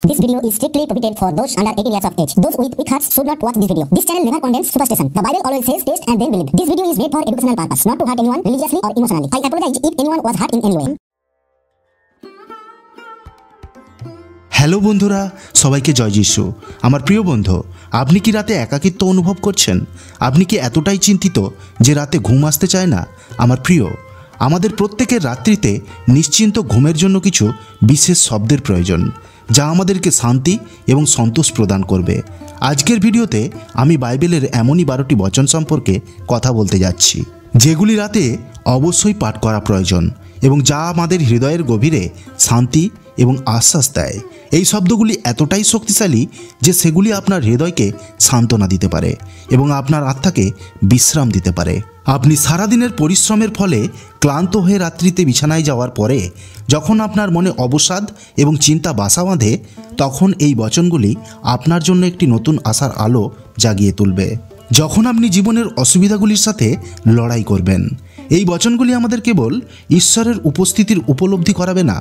This video is strictly prohibited for those under 18 years of age. Those with weak hearts should not watch this video. This channel never condemns superstition. The Bible always says taste and then believe. This video is made for educational purpose, not to hurt anyone religiously or emotionally. I apologize if anyone was hurt in any way. Hello বন্ধুরা, সবাইকে জয় যিশু। আমার প্রিয় বন্ধু, আপনি কি রাতে একাকিত্ব অনুভব করছেন? আপনি কি এতটাই চিন্তিত যে রাতে ঘুম আসতে চায় না? আমার প্রিয়, আমাদের প্রত্যেকের রাত্রিতে নিশ্চিন্ত ঘুমের জন্য কিছু বিশেষ শব্দের প্রয়োজন, যা আমাদেরকে শান্তি এবং সন্তোষ প্রদান করবে। আজকের ভিডিওতে আমি বাইবেলের এমনই 12টি বচন সম্পর্কে কথা বলতে যাচ্ছি, যেগুলি রাতে অবশ্যই পাঠ করা প্রয়োজন এবং যা আমাদের হৃদয়ের গভীরে শান্তি এবং আশ্বাস দেয়। এই শব্দগুলি এতটাই শক্তিশালী যে সেগুলি আপনার হৃদয়কে সান্ত্বনা দিতে পারে এবং আপনার আত্মাকে বিশ্রাম দিতে পারে। আপনি সারাদিনের পরিশ্রমের ফলে ক্লান্ত হয়ে রাত্রিতে বিছানায় যাওয়ার পরে যখন আপনার মনে অবসাদ এবং চিন্তা বাসা বাঁধে, তখন এই বচনগুলি আপনার জন্য একটি নতুন আশার আলো জাগিয়ে তুলবে। যখন আপনি জীবনের অসুবিধাগুলির সাথে লড়াই করবেন, এই বচনগুলি আমাদের কেবল ঈশ্বরের উপস্থিতির উপলব্ধি করাবে না,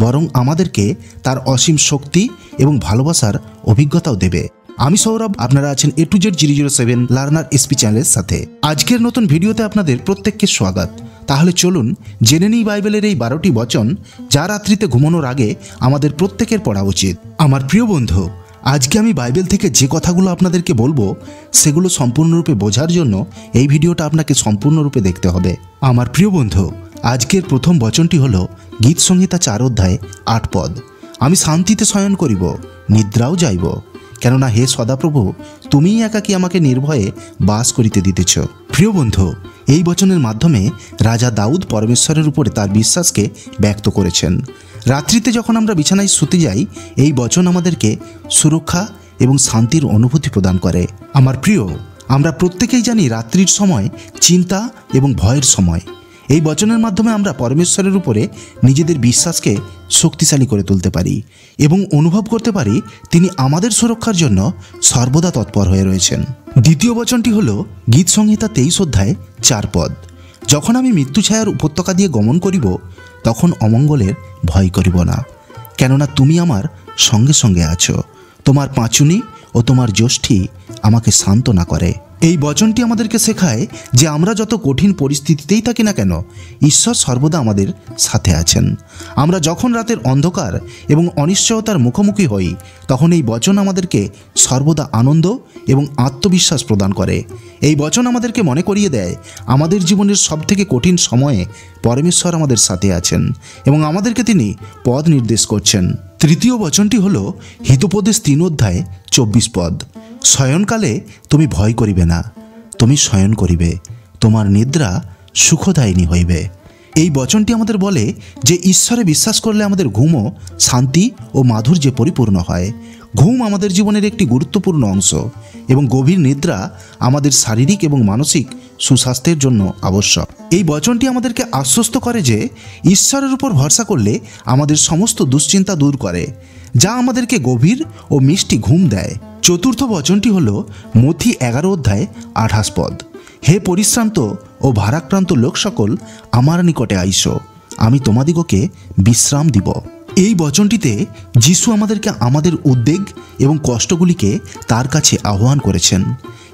বরং আমাদেরকে তার অসীম শক্তি এবং ভালোবাসার অভিজ্ঞতাও দেবে। আমি সৌরভ, আপনারা আছেন A to Z 007 learner SP চ্যানেলের সাথে। আজকের নতুন ভিডিওতে আপনাদের প্রত্যেককে স্বাগত। তাহলে চলুন জেনে নিই বাইবেলের এই 12টি বচন, যা রাত্রিতে ঘুমানোর আগে আমাদের প্রত্যেকের পড়া উচিত। আমার প্রিয় বন্ধু, আজকে আমি বাইবেল থেকে যে কথাগুলো আপনাদেরকে বলবো, সেগুলো সম্পূর্ণরূপে বোঝার জন্য এই ভিডিওটা আপনাকে সম্পূর্ণরূপে দেখতে হবে। আমার প্রিয় বন্ধু, আজকের প্রথম বচনটি হলো গীত সংহিতা 4 অধ্যায় 8 পদ। আমি শান্তিতে শয়ন করিব, নিদ্রাও যাইব, কেননা হে সদাপ্রভু, তুমিই একাকী আমাকে নির্ভয়ে বাস করিতে দিতেছ। প্রিয় বন্ধু, এই বচনের মাধ্যমে রাজা দাউদ পরমেশ্বরের উপরে তার বিশ্বাসকে ব্যক্ত করেছেন। রাত্রিতে যখন আমরা বিছানায় শুতে যাই, এই বচন আমাদেরকে সুরক্ষা এবং শান্তির অনুভূতি প্রদান করে। আমার প্রিয়, আমরা প্রত্যেকেই জানি রাত্রির সময় চিন্তা এবং ভয়ের সময়। এই বচনের মাধ্যমে আমরা পরমেশ্বরের উপরে নিজেদের বিশ্বাসকে শক্তিশালী করে তুলতে পারি এবং অনুভব করতে পারি তিনি আমাদের সুরক্ষার জন্য সর্বদা তৎপর হয়ে রয়েছেন। দ্বিতীয় বচনটি হলো গীত সংহিতা 23 অধ্যায় 4 পদ। যখন আমি মৃত্যু ছায়ার উপত্যকা দিয়ে গমন করিব, তখন অমঙ্গলের ভয় করিব না, কেননা তুমি আমার সঙ্গে সঙ্গে আছো। তোমার পাঁচুনি ও তোমার যষ্টি আমাকে সান্ত্বনা করে। এই বচনটি আমাদেরকে শেখায় যে আমরা যত কঠিন পরিস্থিতিতেই থাকি না কেন, ঈশ্বর সর্বদা আমাদের সাথে আছেন। আমরা যখন রাতের অন্ধকার এবং অনিশ্চয়তার মুখোমুখি হই, তখন এই বচন আমাদেরকে সর্বদা আনন্দ এবং আত্মবিশ্বাস প্রদান করে। এই বচন আমাদেরকে মনে করিয়ে দেয় আমাদের জীবনের সবথেকে কঠিন সময়ে পরমেশ্বর আমাদের সাথে আছেন এবং আমাদেরকে তিনি পথ নির্দেশ করছেন। তৃতীয় বচনটি হলো হিতোপদেশ 3 অধ্যায় 24 পদ। শয়নকালে তুমি ভয় করিবে না, তুমি শয়ন করিবে, তোমার নিদ্রা সুখদায়িনী হইবে। এই বচনটি আমাদের বলে যে ঈশ্বরে বিশ্বাস করলে আমাদের ঘুমও শান্তি ও মাধুর্যে পরিপূর্ণ হয়। ঘুম আমাদের জীবনের একটি গুরুত্বপূর্ণ অংশ এবং গভীর নিদ্রা আমাদের শারীরিক এবং মানসিক সুস্বাস্থ্যের জন্য আবশ্যক। এই বচনটি আমাদেরকে আশ্বস্ত করে যে ঈশ্বরের উপর ভরসা করলে আমাদের সমস্ত দুশ্চিন্তা দূর করে, যা আমাদেরকে গভীর ও মিষ্টি ঘুম দেয়। চতুর্থ বচনটি হলো মথি 11 অধ্যায় 28 পদ। হে পরিশ্রান্ত ও ভারাক্রান্ত লোক সকল, আমার নিকটে আইসো, আমি তোমাদিগকে বিশ্রাম দিব। এই বচনটিতে যিশু আমাদেরকে আমাদের উদ্বেগ এবং কষ্টগুলিকে তার কাছে আহ্বান করেছেন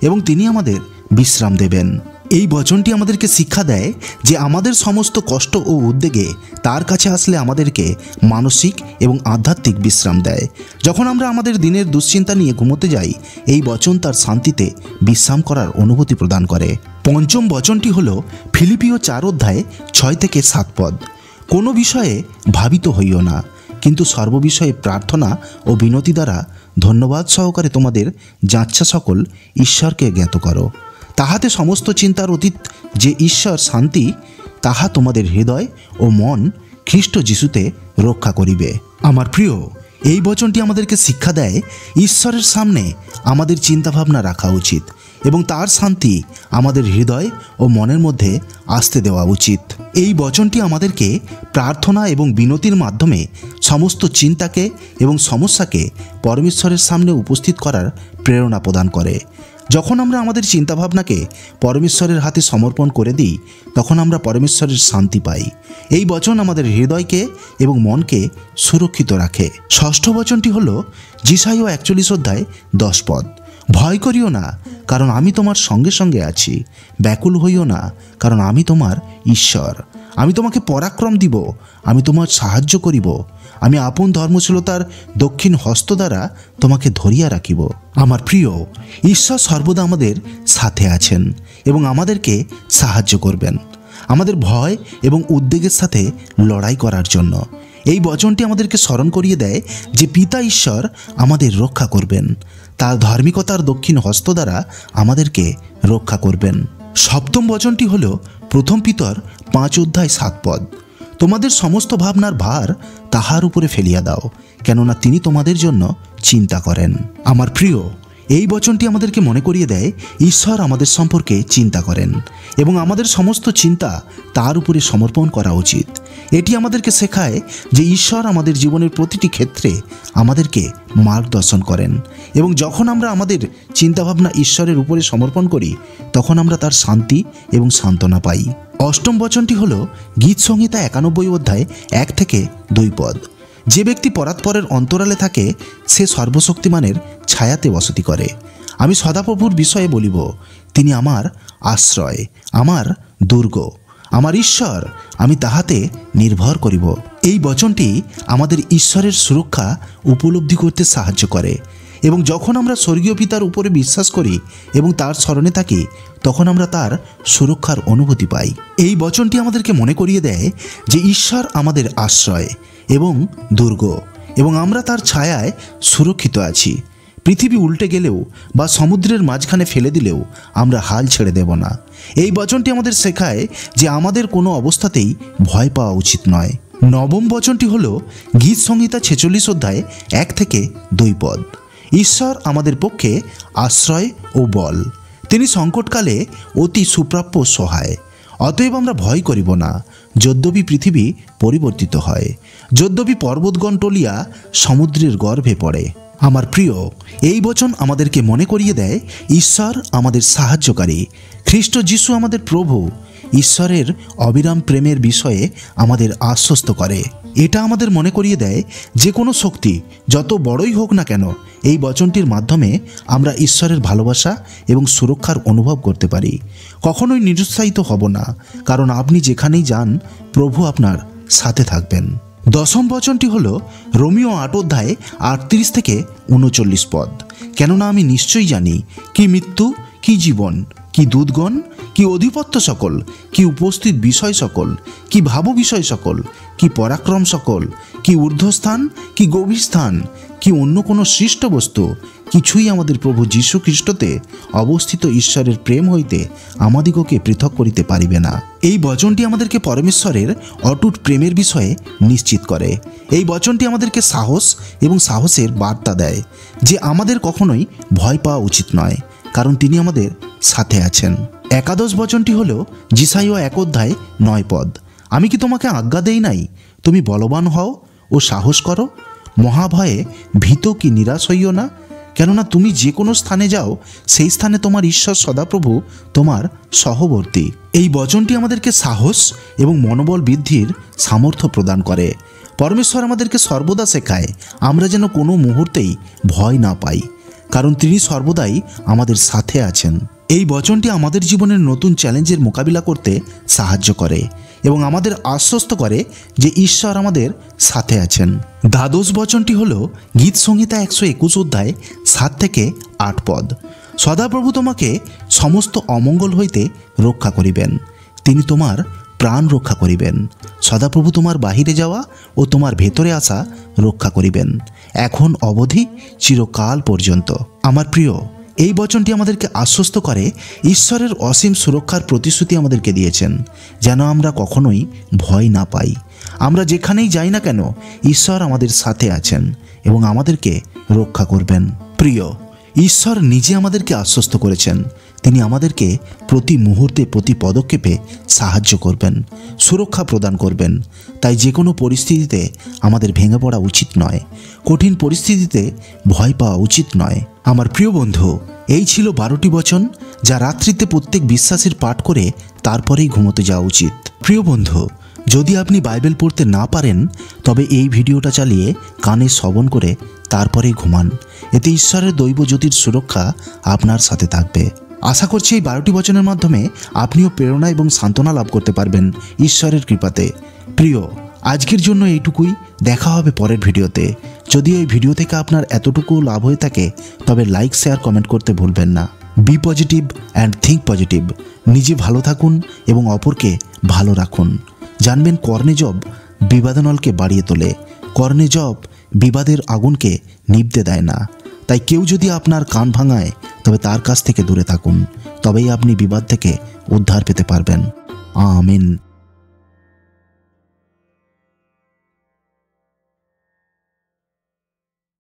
এবং তিনি আমাদের বিশ্রাম দেবেন। এই বচনটি আমাদেরকে শিক্ষা দেয় যে আমাদের সমস্ত কষ্ট ও উদ্বেগে তার কাছে আসলে আমাদেরকে মানসিক এবং আধ্যাত্মিক বিশ্রাম দেয়। যখন আমরা আমাদের দিনের দুশ্চিন্তা নিয়ে ঘুমোতে যাই, এই বচন তার শান্তিতে বিশ্রাম করার অনুভূতি প্রদান করে। পঞ্চম বচনটি হলো ফিলিপিও 4 অধ্যায় 6 থেকে 7 পদ। কোনো বিষয়ে ভাবিত হইও না, কিন্তু সর্ববিষয়ে প্রার্থনা ও বিনতি দ্বারা ধন্যবাদ সহকারে তোমাদের যাচ্ছা সকল ঈশ্বরকে জ্ঞাত করো। তাহাতে সমস্ত চিন্তার অতীত যে ঈশ্বর শান্তি, তাহা তোমাদের হৃদয় ও মন খ্রিস্ট যিশুতে রক্ষা করিবে। আমার প্রিয়, এই বচনটি আমাদেরকে শিক্ষা দেয় ঈশ্বরের সামনে আমাদের চিন্তাভাবনা রাখা উচিত এবং তার শান্তি আমাদের হৃদয় ও মনের মধ্যে আসতে দেওয়া উচিত। এই বচনটি আমাদেরকে প্রার্থনা এবং বিনতির মাধ্যমে সমস্ত চিন্তাকে এবং সমস্যাকে পরমেশ্বরের সামনে উপস্থিত করার প্রেরণা প্রদান করে। যখন আমরা আমাদের চিন্তাভাবনাকে পরমেশ্বরের হাতে সমর্পণ করে দিই তখন আমরা পরমেশ্বরের শান্তি পাই। এই বচন আমাদের হৃদয়কে এবং মনকে সুরক্ষিত রাখে। ষষ্ঠ বচনটি হল যিশাইয়া 41 অধ্যায় 10 পদ। ভয় করিও না, কারণ আমি তোমার সঙ্গে সঙ্গে আছি। ব্যাকুল হইও না, কারণ আমি তোমার ঈশ্বর। আমি তোমাকে পরাক্রম দিব, আমি তোমার সাহায্য করিব। আমি আপন ধর্মশীলতার দক্ষিণ হস্ত দ্বারা তোমাকে ধরিয়া রাখিব। আমার প্রিয়, ঈশ্বর সর্বদা আমাদের সাথে আছেন এবং আমাদেরকে সাহায্য করবেন আমাদের ভয় এবং উদ্বেগের সাথে লড়াই করার জন্য। এই বচনটি আমাদেরকে স্মরণ করিয়ে দেয় যে পিতা ঈশ্বর আমাদের রক্ষা করবেন, তার ধার্মিকতার দক্ষিণ হস্ত দ্বারা আমাদেরকে রক্ষা করবেন। সপ্তম বচনটি হল 1 পিতর 5 অধ্যায় 7 পদ। তোমাদের সমস্ত ভাবনার ভার তাহার উপরে ফেলিয়া দাও, কেননা তিনি তোমাদের জন্য চিন্তা করেন। আমার প্রিয়, এই বচনটি আমাদেরকে মনে করিয়ে দেয় ঈশ্বর আমাদের সম্পর্কে চিন্তা করেন এবং আমাদের সমস্ত চিন্তা তার উপরে সমর্পণ করা উচিত। এটি আমাদেরকে শেখায় যে ঈশ্বর আমাদের জীবনের প্রতিটি ক্ষেত্রে আমাদেরকে মার্গদর্শন করেন এবং যখন আমরা আমাদের চিন্তাভাবনা ঈশ্বরের উপরে সমর্পণ করি তখন আমরা তার শান্তি এবং সান্ত্বনা পাই। অষ্টম বচনটি হল গীত সংহিতা 91 অধ্যায় 1 থেকে 2 পদ। যে ব্যক্তি পরাৎপরের অন্তরালে থাকে সে সর্বশক্তিমানের ছায়াতে বসতি করে। আমি সদাপ্রভুর বিষয়ে বলিব, তিনি আমার আশ্রয়, আমার দুর্গ, আমার ঈশ্বর, আমি তাহাতে নির্ভর করিব। এই বচনটি আমাদের ঈশ্বরের সুরক্ষা উপলব্ধি করতে সাহায্য করে এবং যখন আমরা স্বর্গীয় পিতার উপরে বিশ্বাস করি এবং তার স্মরণে থাকি তখন আমরা তার সুরক্ষার অনুভূতি পাই। এই বচনটি আমাদেরকে মনে করিয়ে দেয় যে ঈশ্বর আমাদের আশ্রয় এবং দুর্গ এবং আমরা তার ছায়ায় সুরক্ষিত আছি। পৃথিবী উল্টে গেলেও বা সমুদ্রের মাঝখানে ফেলে দিলেও আমরা হাল ছেড়ে দেব না। এই বচনটি আমাদের শেখায় যে আমাদের কোনো অবস্থাতেই ভয় পাওয়া উচিত নয়। নবম বচনটি হল গীত সংহিতা 46 অধ্যায় 1 থেকে 2 পদ। ঈশ্বর আমাদের পক্ষে আশ্রয় ও বল, তিনি সংকটকালে অতি সুপ্রাপ্য সহায়। অতএব আমরা ভয় করিব না, যদ্যপি পৃথিবী পরিবর্তিত হয়, যদ্যপি পর্বতগণ টলিয়া সমুদ্রের গর্ভে পড়ে। আমার প্রিয়, এই বচন আমাদেরকে মনে করিয়ে দেয় ঈশ্বর আমাদের সাহায্যকারী, খ্রিস্ট যিশু আমাদের প্রভু। ঈশ্বরের অবিরাম প্রেমের বিষয়ে আমাদের আশ্বস্ত করে। এটা আমাদের মনে করিয়ে দেয় যে কোনো শক্তি যত বড়ই হোক না কেন এই বচনটির মাধ্যমে আমরা ঈশ্বরের ভালোবাসা এবং সুরক্ষার অনুভব করতে পারি। কখনোই নিরুৎসাহিত হব না, কারণ আপনি যেখানেই যান প্রভু আপনার সাথে থাকবেন। দশম বচনটি হল রোমিও 8 অধ্যায় 38 থেকে 39 পদ। কেননা আমি নিশ্চয়ই জানি কি মৃত্যু, কি জীবন, কি দূতগণ, কি অধিপত্য সকল, কি উপস্থিত বিষয় সকল, কি ভাব বিষয় সকল, কি পরাক্রম সকল, কি ঊর্ধ্বস্থান, কি গভীর স্থান, কি অন্য কোনো সৃষ্ট বস্তু, কিছুই আমাদের প্রভু যীশু খ্রিস্টতে অবস্থিত ঈশ্বরের প্রেম হইতে আমাদিগকে পৃথক করিতে পারিবে না। এই বচনটি আমাদেরকে পরমেশ্বরের অটুট প্রেমের বিষয়ে নিশ্চিত করে। এই বচনটি আমাদেরকে সাহস এবং সাহসের বার্তা দেয় যে আমাদের কখনোই ভয় পাওয়া উচিত নয়, কারণ তিনি আমাদের সাথে আছেন। একাদশ বচনটি হল যিশাইয়া 1 অধ্যায় 9 পদ। আমি কি তোমাকে আজ্ঞা দেই নাই? তুমি বলবান হও ও সাহস করো, মহাভয়ে ভীত কি নিরাশ হইও না, কেননা তুমি যে কোনো স্থানে যাও সেই স্থানে তোমার ঈশ্বর সদাপ্রভু তোমার সহবর্তী। এই বচনটি আমাদেরকে সাহস এবং মনোবল বৃদ্ধির সামর্থ্য প্রদান করে। পরমেশ্বর আমাদেরকে সর্বদা শেখায় আমরা যেন কোনো মুহূর্তেই ভয় না পাই, কারণ তিনি সর্বদাই আমাদের সাথে আছেন। এই বচনটি আমাদের জীবনের নতুন চ্যালেঞ্জের মোকাবিলা করতে সাহায্য করে এবং আমাদের আশ্বস্ত করে যে ঈশ্বর আমাদের সাথে আছেন। দ্বাদশ বচনটি হল গীত সংহিতা 121 অধ্যায় 7 থেকে 8 পদ। সদাপ্রভু তোমাকে সমস্ত অমঙ্গল হইতে রক্ষা করিবেন, তিনি তোমার প্রাণ রক্ষা করিবেন। সদাপ্রভু তোমার বাহিরে যাওয়া ও তোমার ভেতরে আসা রক্ষা করিবেন, এখন অবধি চিরকাল পর্যন্ত। আমার প্রিয়, এই বচনটি আমাদেরকে আশ্বস্ত করে ঈশ্বরের অসীম সুরক্ষার প্রতিশ্রুতি আমাদেরকে দিয়েছেন যেন আমরা কখনোই ভয় না পাই। আমরা যেখানেই যাই না কেন ঈশ্বর আমাদের সাথে আছেন এবং আমাদেরকে রক্ষা করবেন। প্রিয়, ঈশ্বর নিজে আমাদেরকে আশ্বস্ত করেছেন তিনি আমাদেরকে প্রতি মুহূর্তে প্রতি পদক্ষেপে সাহায্য করবেন, সুরক্ষা প্রদান করবেন। তাই যে কোনো পরিস্থিতিতে আমাদের ভেঙে পড়া উচিত নয়, কঠিন পরিস্থিতিতে ভয় পাওয়া উচিত নয়। আমার প্রিয় বন্ধু, এই ছিল 12টি বচন যা রাত্রিতে প্রত্যেক বিশ্বাসীর পাঠ করে তারপরেই ঘুমোতে যাওয়া উচিত। প্রিয় বন্ধু, যদি আপনি বাইবেল পড়তে না পারেন তবে এই ভিডিওটা চালিয়ে কানে শ্রবণ করে তারপরেই ঘুমান। এতে ঈশ্বরের দৈব জ্যোতির সুরক্ষা আপনার সাথে থাকবে। আশা করছি এই 12টি বচনের মাধ্যমে আপনিও প্রেরণা এবং সান্ত্বনা লাভ করতে পারবেন ঈশ্বরের কৃপাতে। প্রিয়, আজকের জন্য এইটুকুই। দেখা হবে পরের ভিডিওতে। যদি এই ভিডিও থেকে আপনার এতটুকু লাভ হয়ে থাকে তবে লাইক, শেয়ার, কমেন্ট করতে ভুলবেন না। Be positive and think positive. নিজে ভালো থাকুন এবং অপরকে ভালো রাখুন। জানবেন কর্ণে জব বিবাদনলকে বাড়িয়ে তোলে, কর্ণে জব বিবাদের আগুনকে নিভতে দেয় না। তাই কেউ যদি আপনার কান ভাঙায় তবে তার কাছ থেকে দূরে থাকুন, তবেই আপনি বিবাদ থেকে উদ্ধার পেতে পারবেন। আমিন।